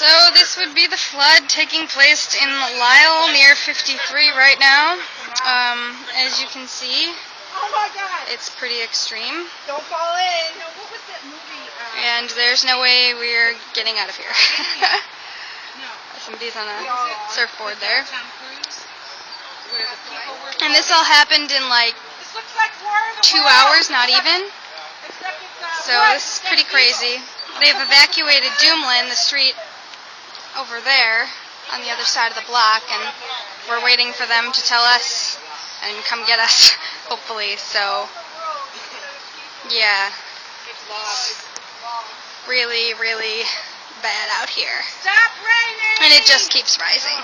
So this would be the flood taking place in Lisle near 53 right now. As you can see, it's pretty extreme. Don't fall in. No, what was that movie? And there's no way we're getting out of here. Somebody's on a surfboard there. And this all happened in like 2 hours, not even. So this is pretty crazy. They've evacuated Dumoulin, the street over there on the other side of the block, and we're waiting for them to tell us and come get us, hopefully. So, yeah, really, really bad out here. Stop raining! And it just keeps rising.